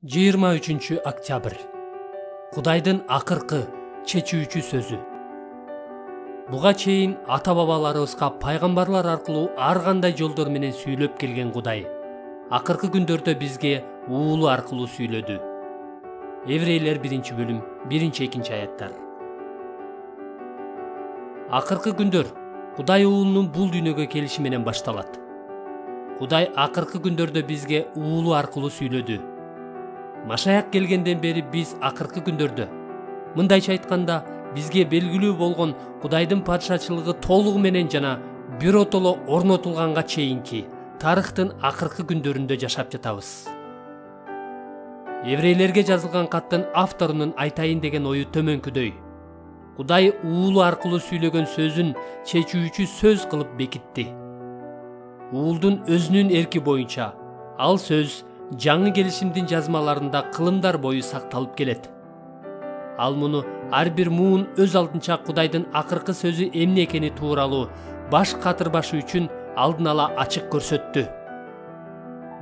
23 октябрь. Кудайдын акыркы чечүүчү сөзү. Буга чейин ата-бабаларыбызга пайгамбарлар аркылуу ар кандай жолдор менен сүйлөп келген Кудай акыркы күндөрдө бизге уулу аркылуу сүйлөдү. Еврейлер 1-бөлүм 1-2 аяттар. Акыркы күндөр Кудай уулунун бул дүйнөгө келиши менен башталат. Кудай акыркы күндөрдө бизге уулу аркылуу сүйлөдү. Машаяк келгенден бери биз акыркы күндөрдө, мындайча айтканда, бизге белгилүү болгон Кудайдын падышачылыгы толугу менен жана биротоло орнотулганга чейинки тарыхтын акыркы күндөрүндө жашап жатабыз. Еврейлерге жазылган каттын авторунун айтайын деген ою төмөнкүдөй. Кудай уулу аркылуу сүйлөгөн сөзүн чечүүчү сөз кылып бекитти. Уулдун өзүнүн эрки боюнча ал сөз жаңы келишимдин жазмаларында кылымдар бою сакталып келет. Ал муну ар бир муун өз алдынча Кудайдын акыркы сөзү эмне экени тууралуу баш катырбашы үчүн алдын ала ачык көрсөттү.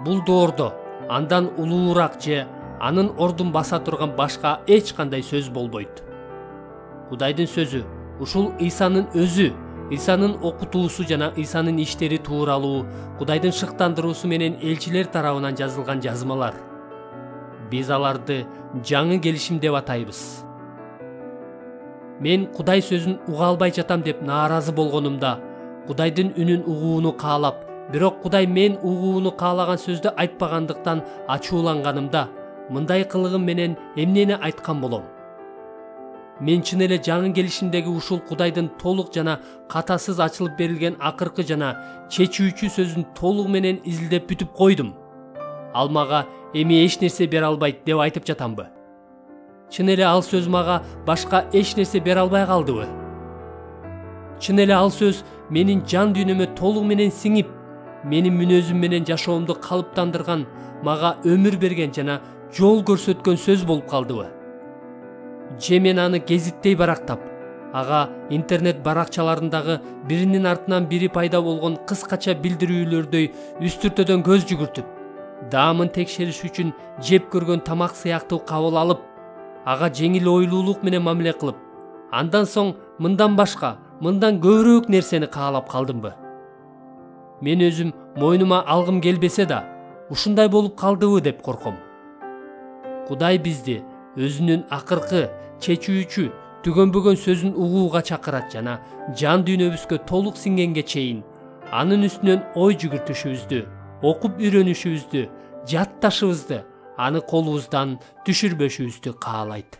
Бул доордо андан улуураак же анын ордун баса турган башка эч кандай сөз болбойт. Кудайдын сөзү ушул Исанын өзү, Исанын окутуусу жана Исанын иштери тууралуу Кудайдын шыктандыруусу менен элчилер тарабынан жазылган жазмалар. Биз аларды жаңы келишим деп атайбыз. Мен Кудай сөзүн уга албай жатам деп нааразы болгонумда, Кудайдын үнүн угууну каалап, бирок Кудай мен угууну каалаган сөздү айтпагандыктан ачууланганымда, мындай кылыгым менен эмнени айткан болом? Мен чын эле жаңы келишимдеги ушул Кудайдын толук жана катасыз ачылып берилген акыркы жана чечүүчү сөзүн толугу менен изилдеп бүтүп койдум. Ал мага эми эч нерсе бере албайт деп айтып жатамбы? Чын эле ал сөз мага башка эч нерсе бере албай калдыбы? Чын эле ал сөз менин жан дүйнөмө толугу менен сиңип, менин мүнөзүм менен жашоомду калыптандырган, мага өмүр берген жана жол көрсөткөн сөз болуп калдыбы? Же мен аны гезиттей барактап, ага интернет баракчаларындагы биринин артынан бири пайда болгон кыскача билдирүүлөрдөй үстүртөдөн көз жүгүртүп, даамын текшериш үчүн жеп көргөн тамак сыяктуу кабыл алып, ага жеңил ойлуулук менен мамиле кылып, андан соң мындан башка, мындан көбүрөөк нерсени каалап калдымбы? Мен өзүм мойнума алгым келбесе да, ушундай болуп калдыбы деп корком. Кудай бизди өзүнүн акыркы чечүүчү түгөнбөгөн сөзүн угууга чакырат жана жан дүйнөбүзгө толук сиңгенге чейин анын үстүнөн ой жүгүртүшүбүздү, окуп үйрөнүшүбүздү, жатташыбызды, аны колубуздан түшүрбөшүбүздү каалайт.